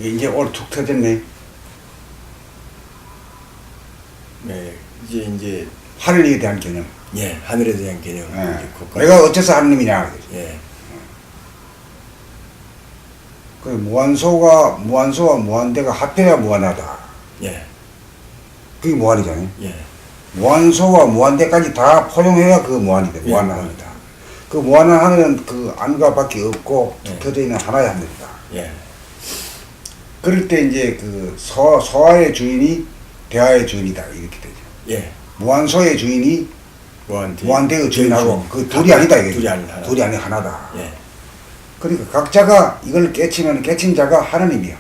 이제 오늘 툭 터졌네. 네, 이제 하늘에 대한 개념. 예, 하늘에 대한 개념. 예. 내가 어째서 하느님이냐. 예. 그 무한소와 무한대가 합해야 무한하다. 예. 그게 무한이잖아요. 예. 무한소와 무한대까지 다 포용해야 그 무한이다. 예, 무한합니다. 그 무한한 하늘은 그 안과 밖에 없고 예. 터져 있는 하나의 하늘이다. 예. 그럴 때 이제 그 소화의 주인이 대하의 주인이다. 이렇게 되죠. 예. 무한소의 주인이 무한대의 주인하고 그 둘이 아니다. 이게. 둘이 아닌 하나. 둘이 아닌 하나다. 예. 그러니까 각자가 이걸 깨치면 깨친 자가 하나님이야.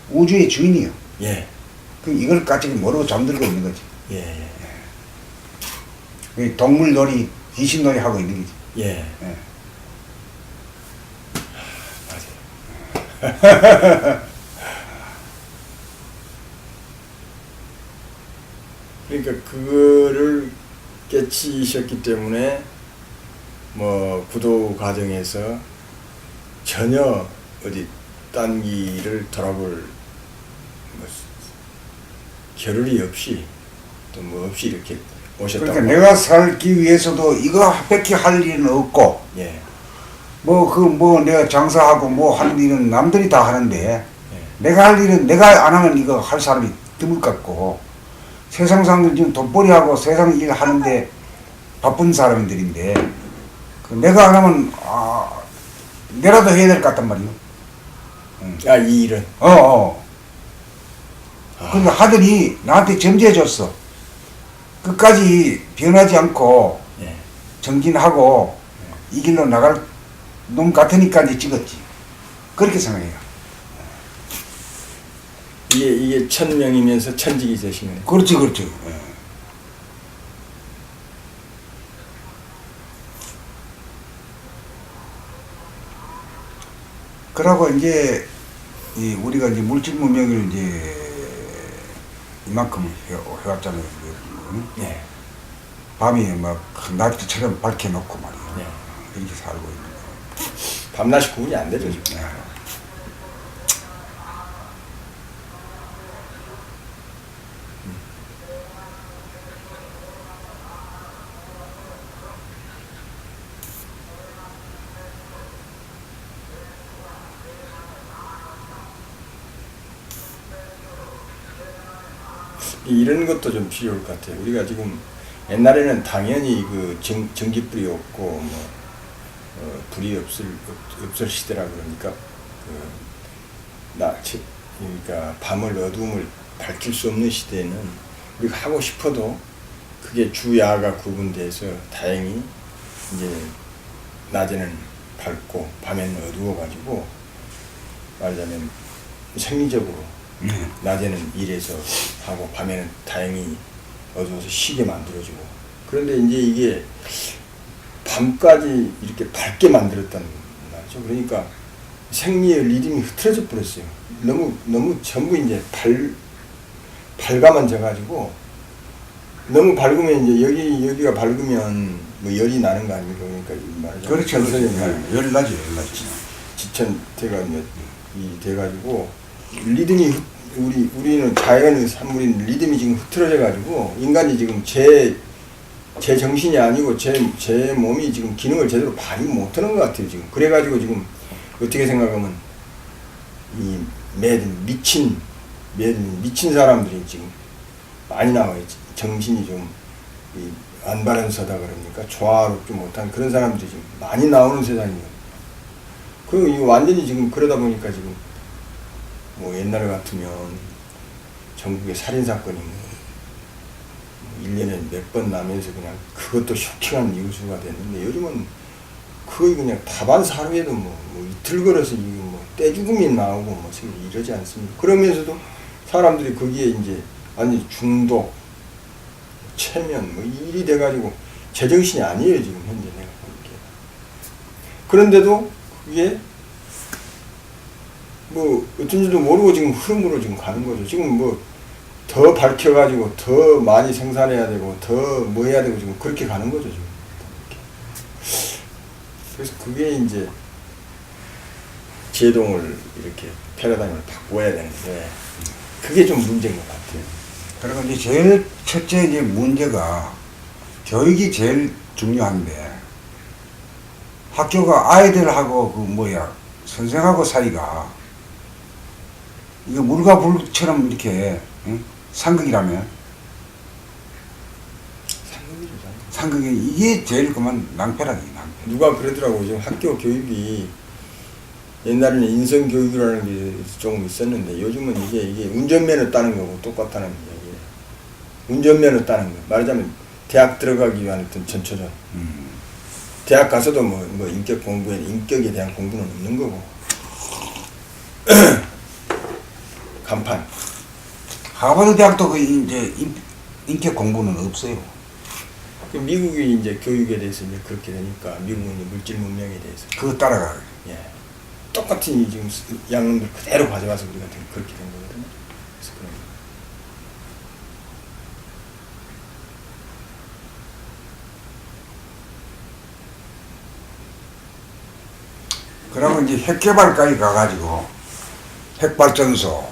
우주의 주인이요. 예. 그 이걸 까지 모르고 잠들고 있는 거지. 예. 예. 동물놀이, 귀신놀이 하고 있는 거지. 예. 예. 맞아요. 그러니까 그거를 깨치셨기 때문에 뭐 구도 과정에서 전혀 어디 딴 길을 돌아볼 뭐 겨를이 없이 또 뭐 없이 이렇게 오셨다고. 그러니까 내가 살기 위해서도 이거 뺏기 할 일은 없고, 예. 내가 장사하고 뭐 하는 일은 남들이 다 하는데, 예. 내가 할 일은 내가 안 하면 이거 할 사람이 드물 것 같고, 세상 사람들 지금 돈벌이하고 세상 일 하는데 바쁜 사람들인데, 그 내가 안 하면, 내라도 해야 될 것 같단 말이요. 아, 이 일은. 그러니까 하더니 나한테 점지해줬어. 끝까지 변하지 않고 예. 정진하고 이 길로 나갈 놈 같으니까 이제 찍었지. 그렇게 생각해요. 이게 천명이면서 천직이 되시네. 그렇지, 그렇지. 예. 그러고 이제 우리가 이제 물질 문명을 이제 이만큼 해왔잖아요. 예. 밤이 막 나트처럼 밝혀놓고 말이야. 예. 이렇게 살고 있는 거예요. 밤낮이 구분이 안 되죠, 지금. 예. 이런 것도 좀 필요할 것 같아요. 우리가 지금 옛날에는 당연히 그 전기불이 없고 뭐 불이 없을 시대라 그러니까 그러니까 밤을 어두움을 밝힐 수 없는 시대에는 우리가 하고 싶어도 그게 주야가 구분돼서 다행히 이제 낮에는 밝고 밤에는 어두워가지고 말하자면 생리적으로 낮에는 일해서 하고 밤에는 다행히 어두워서 쉬게 만들어지고. 그런데 이제 이게 밤까지 이렇게 밝게 만들었다는 말이죠. 그러니까 생리의 리듬이 흐트러져 버렸어요. 너무 전부 이제 밝아만져 가지고 너무 밝으면 이제 여기가 밝으면 뭐 열이 나는 거 아닙니까? 그러니까 말하자면 그렇죠, 그렇죠. 열나지. 지천태가 이 돼가지고 리듬이 우리는 자연의 산물인 리듬이 지금 흐트러져 가지고 인간이 지금 제 정신이 아니고 제 몸이 지금 기능을 제대로 발휘 못하는 것 같아요 지금. 그래가지고 지금 어떻게 생각하면 이 미친 사람들이 지금 많이 나와요. 정신이 좀 안 바른서다 그럽니까? 조화롭지 못한 그런 사람들이 지금 많이 나오는 세상이에요. 그리고 이거 완전히 지금 그러다 보니까 지금 뭐 옛날 같으면 전국에 살인사건이 뭐 1년에 몇 번 나면서 그냥 그것도 쇼킹한 뉴스가 됐는데 요즘은 거의 그냥 다반사 하루에도 뭐 이틀 걸어서 이거 뭐 떼죽음이 나오고 뭐 이러지 않습니까? 그러면서도 사람들이 거기에 이제 완전히 중독, 체면 뭐 일이 돼가지고 제정신이 아니에요 지금 현재 내가 보기에. 그런데도 그게 뭐 어쩐지도 모르고 지금 흐름으로 지금 가는 거죠. 지금 뭐 더 밝혀가지고 더 많이 생산해야 되고 더 뭐 해야 되고 지금 그렇게 가는 거죠 지금. 그래서 그게 이제 제동을 이렇게 패러다임을 바꿔야 되는데 그게 좀 문제인 것 같아요. 그리고 이제 제일 첫째 이제 문제가 교육이 제일 중요한데 학교가 아이들하고 그 뭐야 선생하고 사이가 이거 물과 불처럼 이렇게 응? 상극이라면 상극이 이게 제일 그만 낭패라니 낭패. 누가 그러더라고. 지금 학교 교육이 옛날에는 인성 교육이라는 게 조금 있었는데 요즘은 이게 운전면허 따는 거고 똑같다는 얘기예요. 운전면허 따는 거. 말하자면 대학 들어가기 위한 어떤 전초전. 대학 가서도 뭐 인격 공부에 인격에 대한 공부는 없는 거고. 간판. 하버드 대학도 그 이제 인격 공부는 없어요. 미국이 이제 교육에 대해서 이제 그렇게 되니까 미국은 이제 물질 문명에 대해서 그거 따라가. 예 똑같은 지금 양론들 그대로 가져와서 우리가 그렇게 된 거거든요. 그래서 그런 거. 그러면 이제 핵개발까지 가가지고 핵발전소,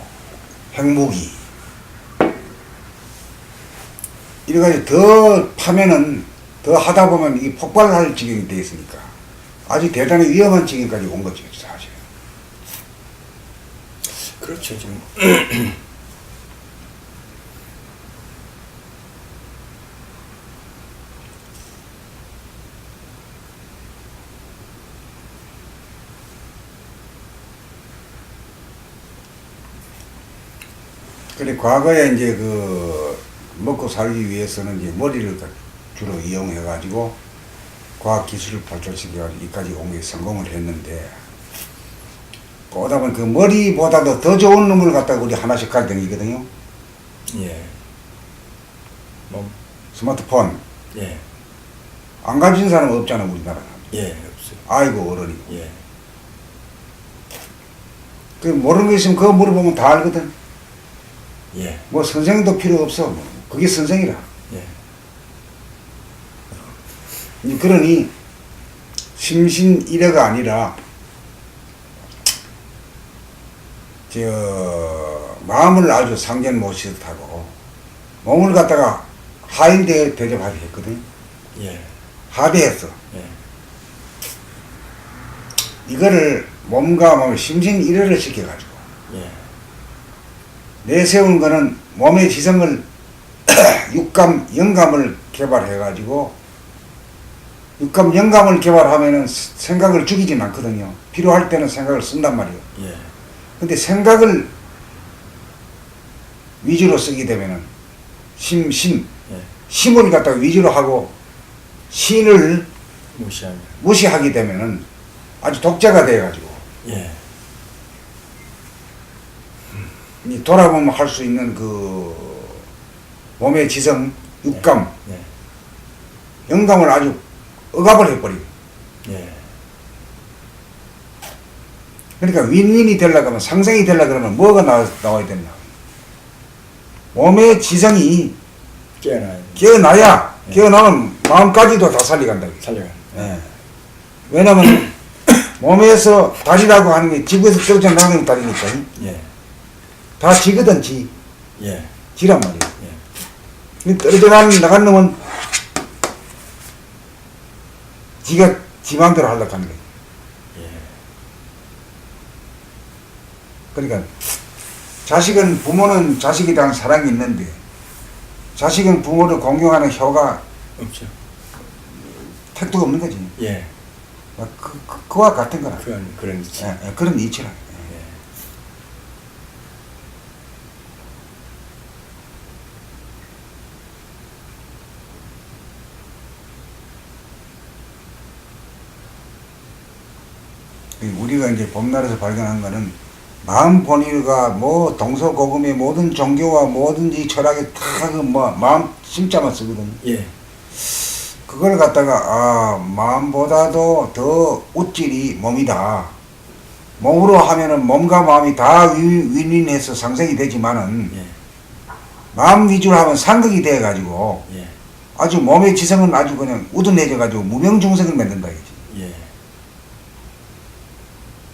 핵무기 이래가지고 더 파면은 더 하다 보면 이게 폭발할 지경이 돼 있으니까 아주 대단히 위험한 지경까지 온 거죠 사실. 그렇죠 지금. 그래 과거에 이제 그 먹고 살기 위해서는 이제 머리를 주로 이용해 가지고 과학 기술을 발전시켜 가지고 이까지 온 게 성공을 했는데 보다 보면 그 머리보다도 더 좋은 놈을 갖다가 우리 하나씩 가지고 다니거든요. 예. 뭐 스마트폰 예. 안 가진 사람 없잖아 우리나라. 예 없어요. 아이고 어른이고. 예. 그 모르는 거 있으면 그거 물어보면 다 알거든. 예. 뭐 선생도 필요 없어. 뭐. 그게 선생이라. 예. 그러니 심신일해가 아니라 마음을 아주 상전 모시듯하고 몸을 갖다가 하인대 대접하게 했거든. 예. 하대했어. 예. 이거를 몸과 몸을 심신일해를 시켜가지고 예. 내세운 거는 몸의 지성을 육감, 영감을 개발해가지고 육감, 영감을 개발하면은 생각을 죽이진 않거든요. 필요할 때는 생각을 쓴단 말이에요. 예. 근데 생각을 위주로 쓰게 되면은 예. 심을 갖다가 위주로 하고 신을 무시하면. 무시하게 되면은 아주 독자가 돼가지고 예. 이 돌아보면 할 수 있는 그 몸의 지성, 육감, 예. 영감을 아주 억압을 해버리고. 예. 그러니까 윈윈이 되려고 하면 상생이 되려고 그러면 뭐가 나와야 되냐. 몸의 지성이 깨어나야 돼. 깨어나야, 예. 깨어나면 마음까지도 다 살려간다. 살려가. 예. 왜냐면 몸에서 다리라고 하는 게 지구에서 떨어져 나가는 다리니까. 예. 다 지거든, 지. 예. 지란 말이야. 예. 떨어져 나간 놈은 지가 지 마음대로 하려고 하는 거야. 예. 그러니까 자식은 부모는 자식에 대한 사랑이 있는데 자식은 부모를 공경하는 혀가 없죠. 택도가 없는 거지. 예. 그와 같은 거라. 그런 이치. 그런 이치라. 예. 우리가 이제 봄날에서 발견한 거는 마음 본의가 뭐 동서고금의 모든 종교와 뭐든지 철학에 다 그 뭐 마음 심자만 쓰거든. 예. 그걸 갖다가 마음보다도 더 우질이 몸이다. 몸으로 하면은 몸과 마음이 다 윈윈해서 상생이 되지만은 예. 마음 위주로 하면 상극이 돼 가지고 예. 아주 몸의 지성은 아주 그냥 우둔해져 가지고 무명중생을 만든다 이거지. 예.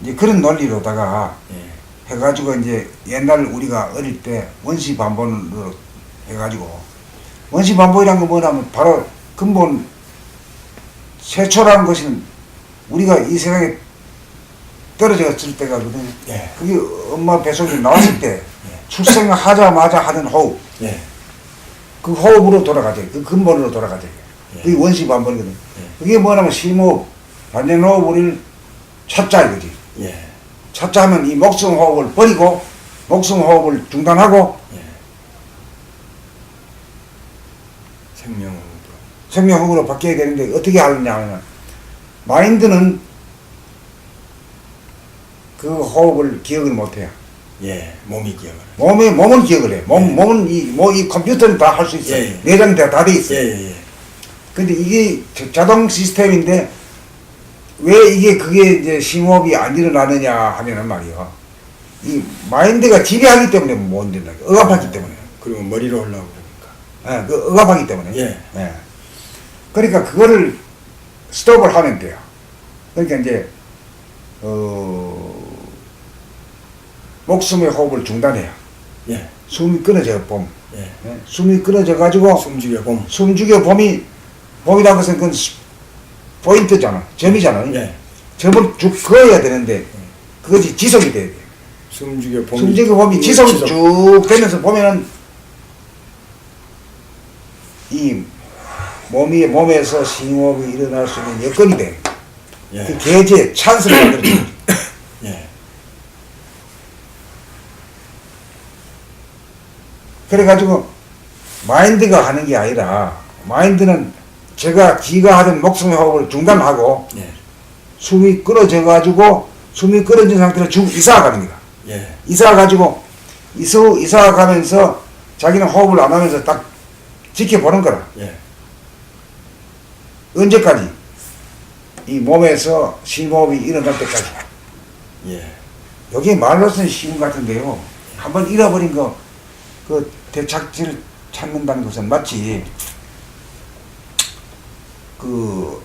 이제 그런 논리로다가 예. 해가지고 이제 옛날 우리가 어릴 때 원시 반본으로 해가지고 원시 반본이란 건 뭐냐면 바로 근본 세초라는 것은 우리가 이 세상에 떨어졌을 때가거든요. 예. 그게 엄마 뱃속에 나왔을 때 출생하자마자 하는 호흡, 예. 그 호흡으로 돌아가죠. 그 근본으로 돌아가죠. 예. 그게 원시 반본이거든요. 예. 그게 뭐냐면 심호흡, 반전호흡을 찾자 이거지. 예. 찾자 하면 이 목숨 호흡을 버리고 목숨 호흡을 중단하고 예. 생명으로. 생명호흡으로 바뀌어야 되는데 어떻게 하느냐 하면 마인드는 그 호흡을 기억을 못해요. 예. 몸이 기억을. 몸은 기억을 해. 예. 몸은 이 컴퓨터는 다 할 수 있어요. 예. 내장이 다 돼 예. 있어요. 예. 예. 근데 이게 자동 시스템인데 왜 이게 그게 이제 심호흡이 안 일어나느냐 하면은 말이요. 이 마인드가 지배하기 때문에 못 된다. 억압하기 때문에. 그리고 머리로 올라오고 그러니까. 예, 그 억압하기 때문에. 예. 예. 그러니까 그거를 스톱을 하면 돼요. 그러니까 이제 목숨의 호흡을 중단해요. 예. 숨이 끊어져요. 봄. 예. 예? 숨이 끊어져 가지고 숨죽여 봄. 숨죽여 봄이라는 것은 그건 포인트잖아. 점이잖아. 예. 점을 쭉 그어야 되는데 그것이 지속이 돼야 돼. 숨죽여 봄. 숨죽여 봄이 지속이 쭉 되면서 보면은 이 몸에서 심호흡이 일어날 수 있는 여건이 돼. 예. 그 계제 찬스를 만들어줘. 예. 그래가지고 마인드가 하는 게 아니라 마인드는 지가 하던 목숨의 호흡을 중단하고 예. 숨이 끊어져가지고 숨이 끊어진 상태로 이사가는 거다. 예. 이사가지고 이사가면서 자기는 호흡을 안 하면서 딱 지켜보는 거라. 예. 언제까지? 이 몸에서 심호흡이 일어날 때까지. 예. 여기 말로서는 쉬운 것 같은데요. 한번 잃어버린 그 대착지를 찾는다는 것은 마치 그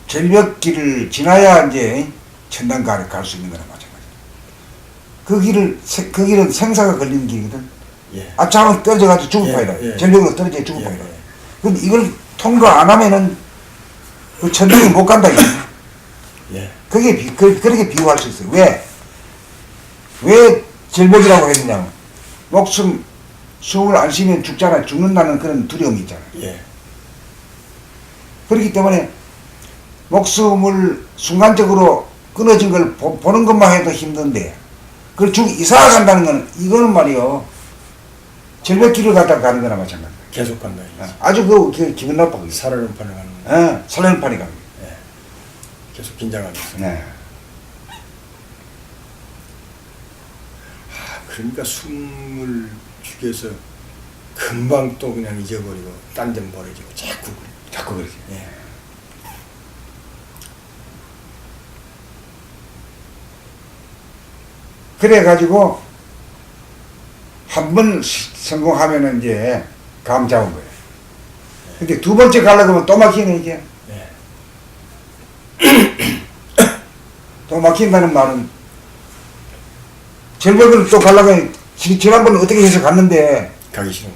절벽길을 지나야 이제 천당가를 갈 수 있는 거나 마찬가지야. 그 길은 생사가 걸리는 길이거든. 예. 아차하면 떨어져가지고 죽을 예, 파이다. 예. 절벽으로 떨어져 죽을 예. 파이다. 그럼 이걸 통과 안 하면은 그 천당에 못 간다. 예. 그렇게 비유할 수 있어요. 왜 절벽이라고 했느냐. 숨을 안 쉬면 죽잖아. 죽는다는 그런 두려움이 있잖아. 예. 그렇기 때문에 목숨을 순간적으로 끊어진 걸 보는 것만 해도 힘든데 그걸 이사 간다는 건 이거는 말이요. 절벽길을 갖다 가는 거나 마찬가지야. 계속 간다. 아주 기분 나빠. 살얼음판을 가는 거. 살얼음판이 가는 거야. 예. 계속 긴장하면서. 네. 그러니까 숨을 죽여서 금방 또 그냥 잊어버리고 딴 데 버려지고 자꾸 그러지. 예. 그래가지고 한 번 성공하면은 이제 감 잡은 거예요. 근데 두 번째 가려고 하면 또 막히네 이게. 예. 또 막힌다는 말은 절벽을 또 가려고 하면 지난번에 어떻게 해서 갔는데 가기 싫은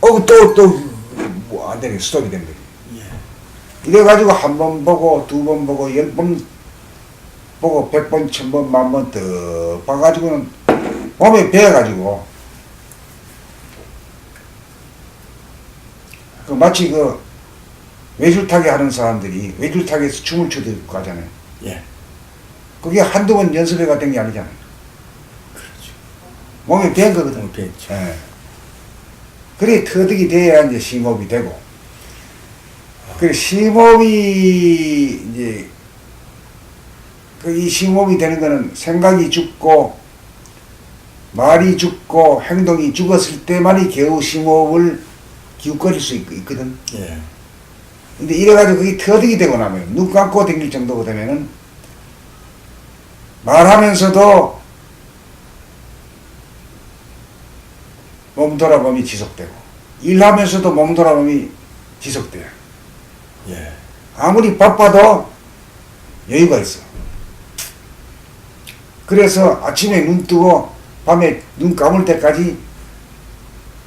거죠. 뭐 안 되네. 스톱이 되는 거지. 예. 이래가지고 한 번 보고 두 번 보고 10번 보고 100번 1000번 10,000번 더 봐가지고는 몸에 배어가지고 마치 외줄타기 하는 사람들이 외줄타기에서 춤을 추도 있고 하잖아요. 예. 그게 한두 번 연습해 갔던 게 아니잖아요. 그렇죠. 몸에 배은 거거든. 몸에 배었죠. 예. 그래 터득이 돼야 이제 심호흡이 되고. 그래 심호흡이 이제 이 심호흡이 되는 거는 생각이 죽고 말이 죽고 행동이 죽었을 때만이 겨우 심호흡을 기웃거릴 수 있거든. 예. 근데 이래가지고 그게 터득이 되고 나면 눈 감고 댕길 정도가 되면은 말하면서도 몸 돌아봄이 지속되고 일하면서도 몸 돌아봄이 지속돼요. 예. 아무리 바빠도 여유가 있어. 그래서 아침에 눈 뜨고 밤에 눈 감을 때까지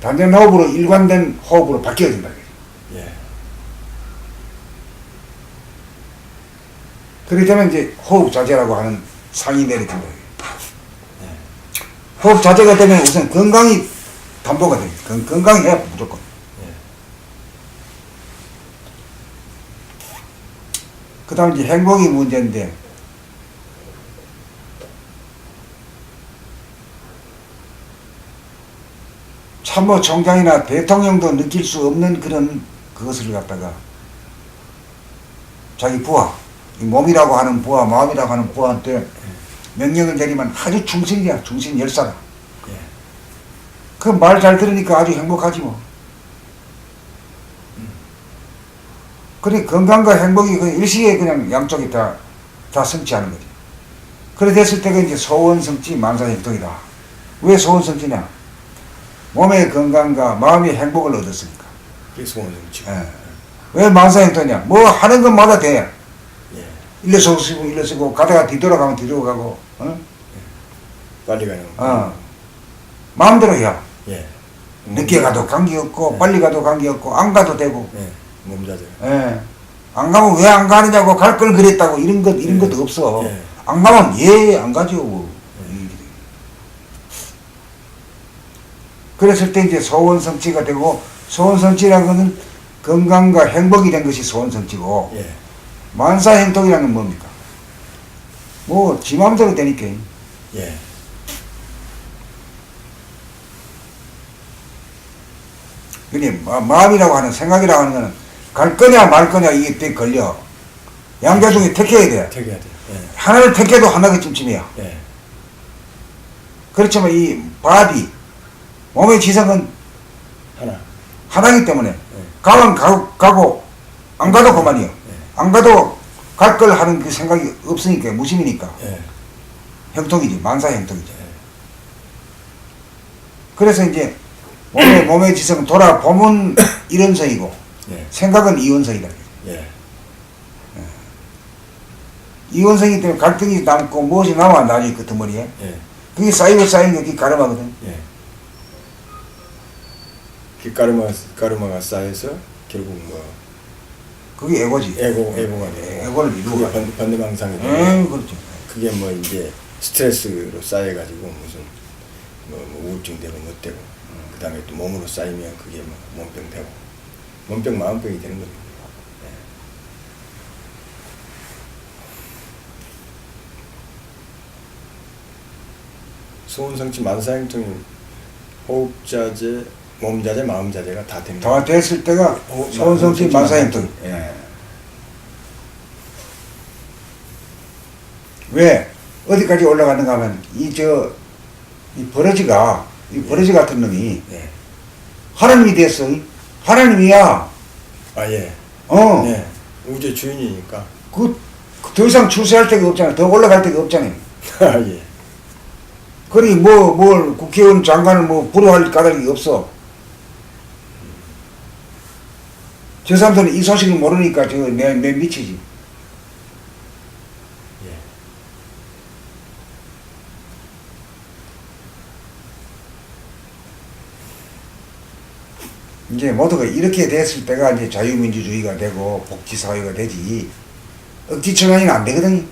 단전 호흡으로 일관된 호흡으로 바뀌어진다. 예. 그렇게 되면 이제 호흡 자제라고 하는 상이 내려진다. 예. 호흡 자제가 되면 우선 건강이 담보가 됩니다. 건강해야 무조건. 예. 그 다음 이제 행복이 문제인데, 참모총장이나 대통령도 느낄 수 없는 그런 그것을 갖다가 자기 부하, 이 몸이라고 하는 부하, 마음이라고 하는 부하한테 명령을 내리면 아주 충신이야. 충신 열사다. 예. 그 말 잘 들으니까 아주 행복하지 뭐. 그래 건강과 행복이 그 일시에 그냥 양쪽이 다 성취하는 거지. 그래 됐을 때가 이제 소원성취 만사형통이다. 왜 소원성취냐? 몸의 건강과 마음의 행복을 얻었으니까. 그게 소원성취. 예. 왜 만사형통이냐? 뭐 하는 것마다 돼. 예. 일러서 쓰고 일러 쓰고 가다가 뒤돌아가면 뒤돌아가고. 어? 빨리 가는. 마음대로 해야. 예. 늦게 가도 관계없고 예. 빨리 가도 관계없고 안 가도 되고. 예. 몸자세. 예. 안 가면 왜 안 가느냐고 갈 걸 그랬다고 이런 예. 것도 없어. 예. 안 가면 예 안 가죠. 그랬을 때 이제 소원성취가 되고, 소원성취라는 것은 건강과 행복이 된 것이 소원성취고, 예. 만사형통이라는 건 뭡니까? 뭐 지 마음대로 되니까. 예. 그게 마음이라고 하는, 생각이라고 하는 거는 갈 거냐 말 거냐 이게 되 걸려. 양자 중에 택해야 돼. 택해야 돼. 예. 하나를 택해도 하나가 찜찜해요. 예. 그렇지만 이 바디, 몸의 지성은 하나. 하나이기 때문에 예. 가면 가고 안 가도 그만이요. 안 가도 갈 걸 하는 그 생각이 없으니까, 무심이니까 예. 형통이지, 만사형통이지. 예. 그래서 이제 몸의 지성은 돌아보면 일원성이고 예. 생각은 이원성이다. 예. 이원성이기 때문에 갈등이 남고 무엇이 남아 나중에 그 덩어리에. 예. 그게 쌓이고 쌓이는 게 그게 가름하거든. 예. 그 가르마가 쌓여서 결국 뭐 그게 에고지. 에고가 되고 에고를 이루고 그게 가요. 반대방상이 되고 그렇죠. 그게 뭐 이제 스트레스로 쌓여가지고 무슨 뭐 우울증 되고 뭐 되고 그 다음에 또 몸으로 쌓이면 그게 뭐 몸병 되고 몸병 마음병이 되는 거죠. 소원성취 만사형통이 호흡자재, 몸자재, 마음자재가 다 됩니다. 다 됐을 때가 소원성취 만사형통. 예. 왜 어디까지 올라가는가 하면 이 버러지 같은 놈이 예. 하나님이 됐어. 하나님이야. 아 예. 예. 우주의 주인이니까. 더 이상 출세할 데가 없잖아. 더 올라갈 데가 없잖아. 아 예. 그러니 뭘 국회의원 장관을 부러워할 까닭이 없어. 저 사람들은 이 소식을 모르니까 내 미치지. 예. 이제 모두가 이렇게 됐을 때가 이제 자유민주주의가 되고 복지사회가 되지. 억지천간이는 안 되거든.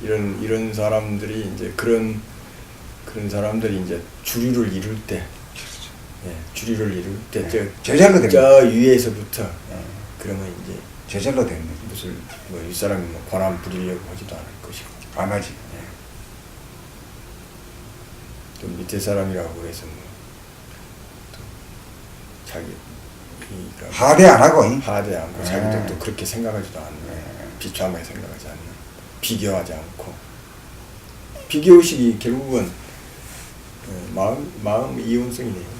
이런 사람들이 이제 그런 사람들이 이제 주류를 이룰 때, 예, 주류를 이룰 때, 제절로 됩니다. 저 위에서부터, 그러면 이제 제절로 되는 거지. 무슨 뭐 이 사람이 뭐 권한 부리려고 하지도 않을 것이고, 안 하지. 또 밑에 사람이라고 해서 뭐 또 자기 하대 안 하고. 하대 않고 자기도 또 그렇게 생각하지도 않는, 비참하게 생각하지 않는, 비교하지 않고, 비교의식이 결국은 마음 이원성이네요.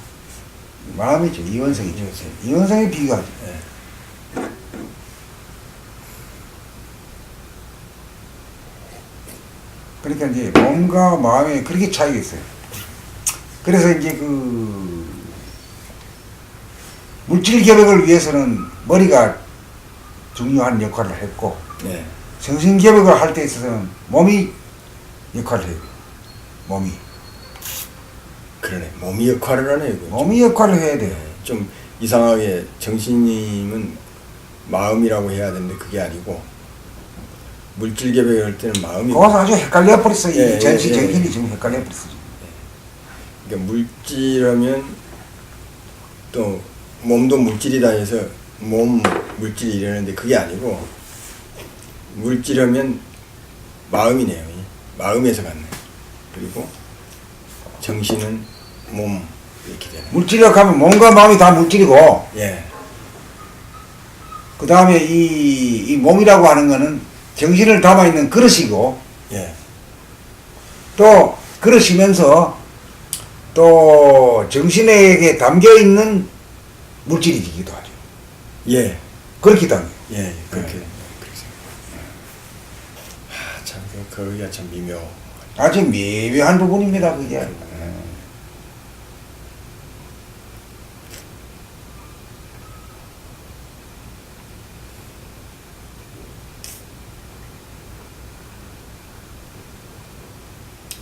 마음이죠. 이원성이죠. 이원성이 비교하지. 예. 그러니까 이제 몸과 마음에 그렇게 차이가 있어요. 그래서 이제 물질 개벽을 위해서는 머리가 중요한 역할을 했고, 네. 정신 개벽을 할 때 있어서는 몸이 역할을 해요. 몸이. 그러네. 몸이 역할을 하네 이거. 몸이 역할을 해야 돼. 좀 이상하게 정신님은 마음이라고 해야 되는데 그게 아니고 물질 개별할 때는 마음이. 그것은 아주 헷갈려 버렸어. 예, 이 전시 예, 예. 정신이 지금 헷갈려 버렸어. 그러니까 물질하면 또 몸도 물질이다 해서 몸 물질이 이러는데 그게 아니고 물질하면 마음이네요. 마음에서 갔네. 그리고 정신은 몸 이렇게 되네. 물질이라고 하면 몸과 마음이 다 물질이고, 예. 그 다음에 이 몸이라고 하는 거는 정신을 담아있는 그릇이고, 예. 또 그릇이면서 또 정신에게 담겨있는 물질이기도 하죠. 예. 그렇기도 합니다. 예. 그렇게 그렇게 참 거기가 참 미묘. 아주 미묘한 부분입니다, 그게.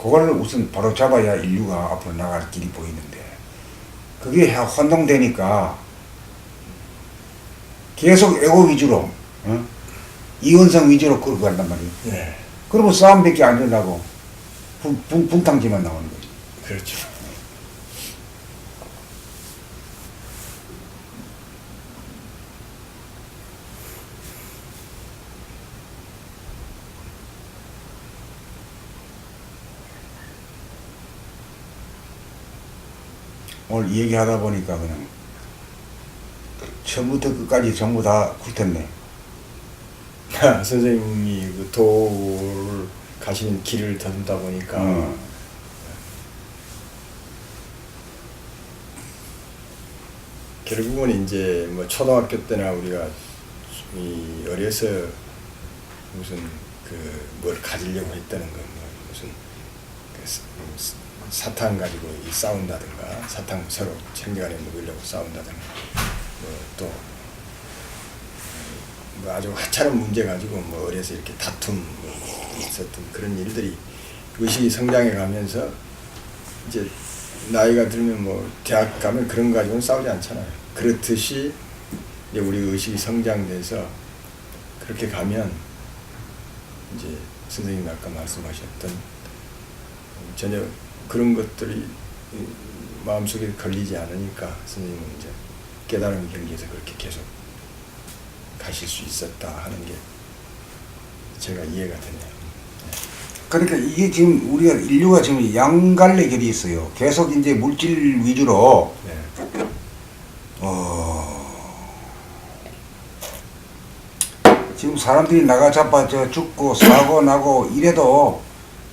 그걸 우선 바로 잡아야 인류가 앞으로 나갈 길이 보이는데, 그게 혼동되니까 계속 에고 위주로, 이원성 위주로 끌고 간단 말이에요. 예. 그러면 싸움밖에 안 일어나고 분탕지만 나오는 거지. 그렇죠. 오늘 이 얘기하다 보니까 그냥 처음부터 끝까지 전부 다 훑었네. 선생님이 그 도를 가시는 길을 더듬다 보니까 결국은 이제 뭐 초등학교 때나 우리가 이 어려서 무슨 그 뭘 가지려고 했다는 건 뭐 무슨 그 사탕 가지고 이 싸운다든가 사탕 서로 챙겨가려 먹으려고 싸운다든가 뭐또 뭐 아주 하찮은 문제 가지고 뭐 어려서 이렇게 다툼 뭐 있었던 그런 일들이 의식이 성장해 가면서 이제 나이가 들면 뭐 대학 가면 그런 거 가지고는 싸우지 않잖아요. 그렇듯이 이제 우리 의식이 성장돼서 그렇게 가면 이제 선생님이 아까 말씀하셨던 전혀 그런 것들이 마음속에 걸리지 않으니까 선생님은 이제 깨달음의 경지에서 그렇게 계속 가실 수 있었다 하는 게 제가 이해가 되네요. 그러니까 이게 지금 우리가 인류가 지금 양갈래 결이 있어요. 계속 이제 물질 위주로 네. 지금 사람들이 나가 자빠져 죽고 사고 나고 이래도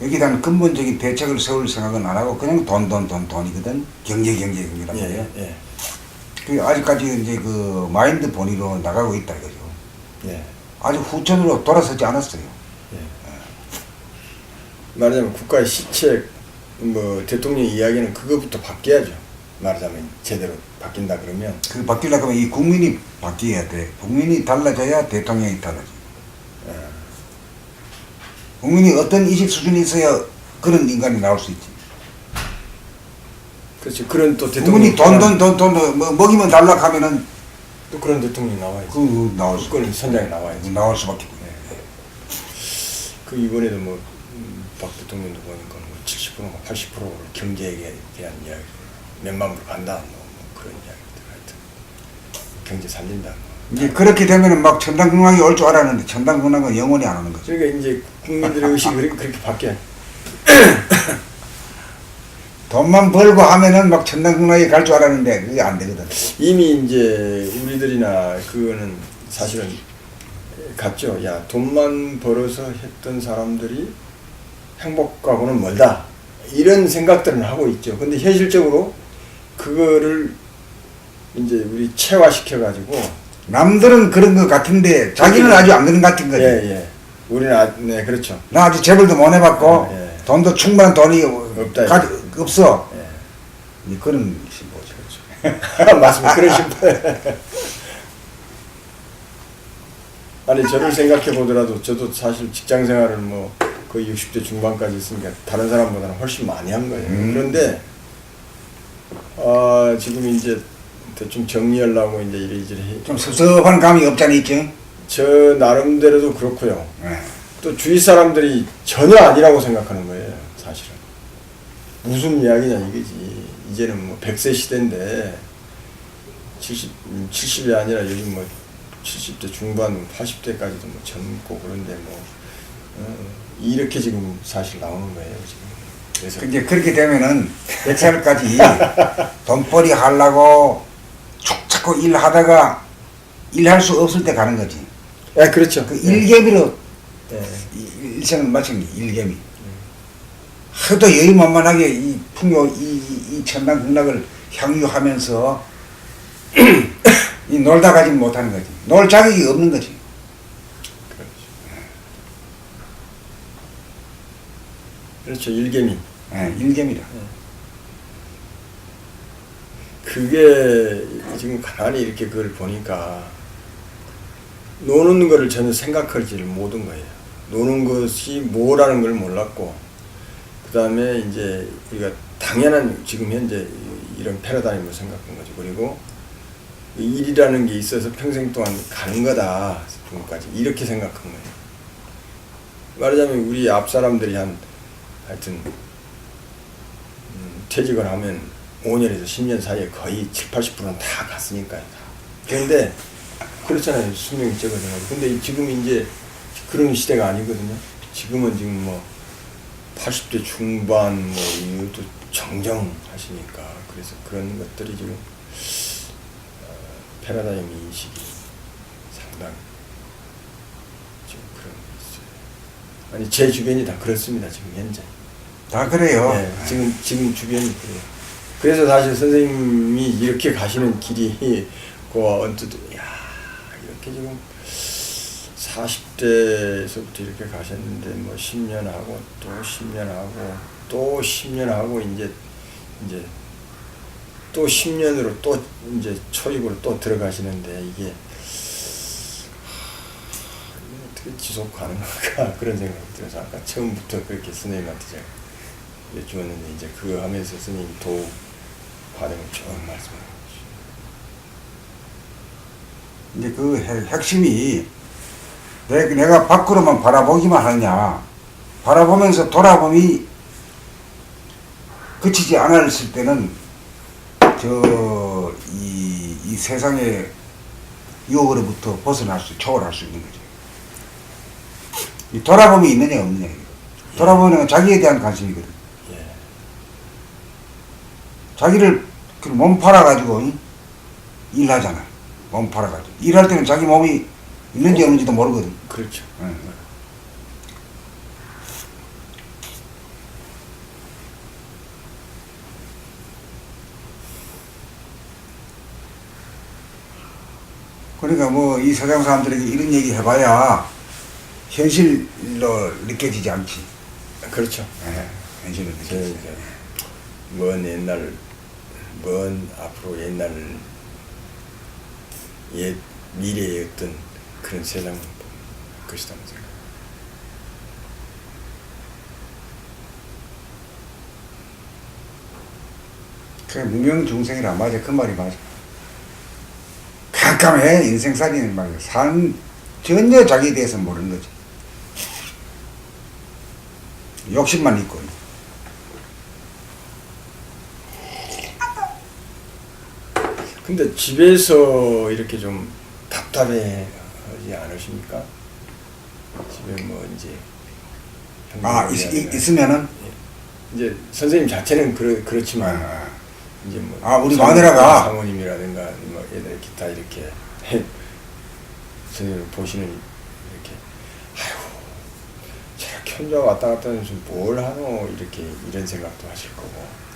여기에 대한 근본적인 대책을 세울 생각은 안 하고 그냥 돈이거든. 경제라는 거예요. 예. 그 아직까지 이제 그 마인드 본위로 나가고 있다 이거죠. 예. 아직 후천으로 돌아서지 않았어요. 예. 말하자면 국가의 시책 뭐 대통령 이야기는 그거부터 바뀌어야죠. 말하자면 제대로 바뀐다 그러면 그 바뀌려면 이 국민이 바뀌어야 돼. 국민이 달라져야 대통령이 달라져. 국민이 어떤 의식 수준이 있어야 그런 인간이 나올 수 있지. 그렇죠. 그런 또 대통령 국민이 돈 뭐 먹이면 달라 하면은 또 그런 대통령이 나와야지. 그 나올 수 그건 선장에 나와야지. 나올 수밖에 없네. 그 이번에도 뭐 박 대통령도 보니까 뭐 70%가 80%를 경제에 대한 이야기, 몇만 불 간다, 뭐 그런 이야기들 하여튼 경제 살린다. 이제 그렇게 되면은 막 천당궁락이 올 줄 알았는데 천당궁락은 영원히 안 오는 거죠. 그러니까 이제 국민들의 의식이 그렇게 바뀌어. 돈만 벌고 하면은 막 천당궁락에 갈 줄 알았는데 그게 안 되거든. 이미 이제 우리들이나 그거는 사실은 같죠. 야, 돈만 벌어서 했던 사람들이 행복하고는 멀다. 이런 생각들은 하고 있죠. 근데 현실적으로 그거를 이제 우리 체화시켜가지고 남들은 그런 것 같은데 자기는 아주 안 그런 것 같은 거지. 예. 우리는 네, 그렇죠. 나 아직 재벌도 못 해봤고 예. 돈도 충분한 돈이 없다. 없어. 예. 이 그런 신보죠. 그렇죠. 맞습니다. 그런 심보. 아니 저를 생각해 보더라도 저도 사실 직장 생활을 뭐 거의 60대 중반까지 있으니까 다른 사람보다는 훨씬 많이 한 거예요. 음. 그런데 지금 이제 대충 정리하려고 이제 이리저리 좀 섭섭한 감이 없잖아 있죠. 저 나름대로도 그렇고요. 네. 또 주위 사람들이 전혀 아니라고 생각하는 거예요. 사실은 무슨 이야기냐 이거지. 이제는 뭐 100세 시대인데 70이 아니라 요즘 뭐 70대 중반 80대까지도 뭐 젊고 그런데 뭐 이렇게 지금 사실 나오는 거예요 지금. 그래서 이제 그렇게 되면은 100살까지 돈벌이 하려고 자꾸 일하다가 일할 수 없을 때 가는 거지. 예, 그렇죠. 그 일개미로 예. 일생을 마친 게 일개미. 하도 여유만만하게 이 풍요 이 천당 극락을 향유하면서 이 놀다 가지 못하는 거지. 놀 자격이 없는 거지. 그렇죠. 일개미. 예, 일개미라. 그게 지금 가만히 이렇게 그걸 보니까 노는 거를 전혀 생각하지를 못한 거예요. 노는 것이 뭐라는 걸 몰랐고, 그 다음에 이제 우리가 당연한 지금 현재 이런 패러다임을 생각한 거죠. 그리고 일이라는 게 있어서 평생 동안 가는 거다. 지금까지 이렇게 생각한 거예요. 말하자면 우리 앞 사람들이 하여튼 퇴직을 하면 5년에서 10년 사이에 거의 7, 80%는 다 갔으니까요. 그런데 그렇잖아요. 수명이 적어서. 근데 지금 이제 그런 시대가 아니거든요. 지금은 지금 뭐 80대 중반 뭐 이것도 정정하시니까 그래서 그런 것들이 지금 패러다임 인식이 상당히 지금 그런 게 있어요. 아니 제 주변이 다 그렇습니다. 지금 현재. 다 그래요. 네, 지금 주변이 그래요. 그래서 사실 선생님이 이렇게 가시는 길이 그 언뜻 야 이렇게 지금 40대에서부터 이렇게 가셨는데 뭐 10년 하고 또 10년 하고 또 10년 하고 이제 또 10년으로 또 이제 초입으로 또 들어가시는데 이게 어떻게 지속 가능할까 그런 생각이 들어서 아까 처음부터 그렇게 선생님한테 제가 여쭈었는데 이제 그거 하면서 선생님이 더욱 과정을 쭉 말씀을 해주시죠. 이제 그 핵심이 내가 밖으로만 바라보기만 하느냐, 바라보면서 돌아봄이 그치지 않았을 때는 이 세상의 유혹으로부터 초월할 수 있는 거죠. 이 돌아봄이 있느냐 없느냐. 돌아보는 건 자기에 대한 관심이거든. 예. 자기를 몸 팔아가지고 일하잖아. 몸 팔아가지고. 일할 때는 자기 몸이 있는지 없는지도 모르거든. 그렇죠. 예. 그러니까 뭐 이 세상 사람들에게 이런 얘기 해봐야 현실로 느껴지지 않지. 그렇죠. 예, 현실로 느껴지지. 먼 옛날, 먼 앞으로 옛날 미래의 어떤 그런 세상을 볼 것이라는 생각. 그 무명중생이라 맞아. 그 말이 맞아. 깜깜해. 인생살이는 말이야. 전혀 자기에 대해서 모르는 거지. 욕심만 있고. 근데 집에서 이렇게 좀 답답해 하지 않으십니까? 집에 뭐 이제 있으면은 이제 선생님 자체는 그렇지만 이제 뭐 우리 마누라가 사모님이라든가 뭐 애들 기타 이렇게 선생님 보시는 이렇게 아이고 저렇게 혼자 왔다 갔다 하면서 뭘 하노 이렇게 이런 생각도 하실 거고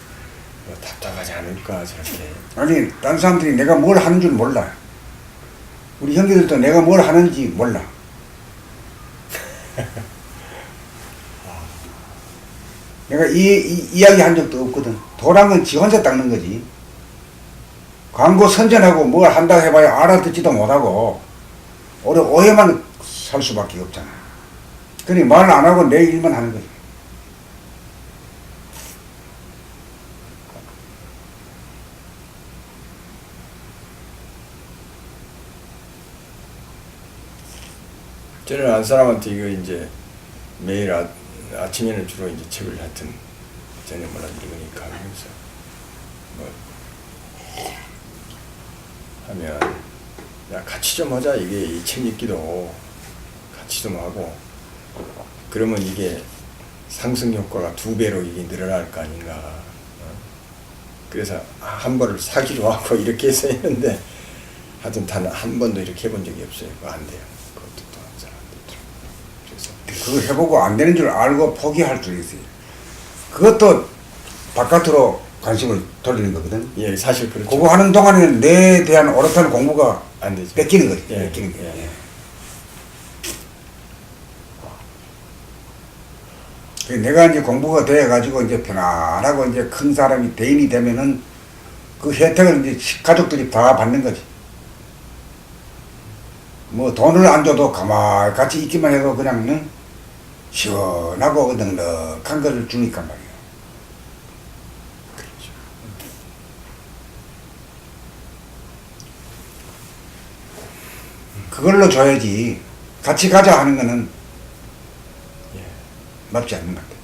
뭐 답답하지 않을까 저렇게. 아니 다른 사람들이 내가 뭘 하는 줄 몰라. 우리 형제들도 내가 뭘 하는지 몰라. 내가 이야기 한 적도 없거든. 도란 건 지 혼자 닦는 거지. 광고 선전하고 뭘 한다 해봐야 알아듣지도 못하고 오히려 오해만 살 수밖에 없잖아. 그러니 말 안 하고 내 일만 하는 거지. 저는 안 사람한테 이거 이제 매일 아침에는 주로 이제 책을 하여튼 저녁마다 읽으니까 하면서 뭐 하면 야 같이 좀 하자 이게 이 책 읽기도 같이 좀 하고 그러면 이게 상승 효과가 2배로 이게 늘어날 거 아닌가. 그래서 한 번을 사기로 하고 이렇게 해서 했는데 하여튼 단 한 번도 이렇게 해본 적이 없어요. 그거 안 돼요. 그것도 또 잘 안 되죠. 그래서 그거 해보고 안 되는 줄 알고 포기할 줄 있어요. 그것도 바깥으로 관심을 돌리는 거거든. 예, 사실 그렇죠. 그거 하는 동안에는 내 대한 옳다는 공부가 안 되죠. 뺏기는 거지. 예, 뺏기는 거지. 예. 내가 이제 공부가 돼가지고 이제 편안하고 이제 큰 사람이 대인이 되면은 그 혜택을 이제 가족들이 다 받는 거지. 뭐 돈을 안 줘도 가만히 같이 있기만 해도 그냥 응? 시원하고 넉넉한 걸 주니까 말이야. 그렇죠. 그걸로 줘야지. 같이 가자 하는 거는 예. 맞지 않는 것 같아.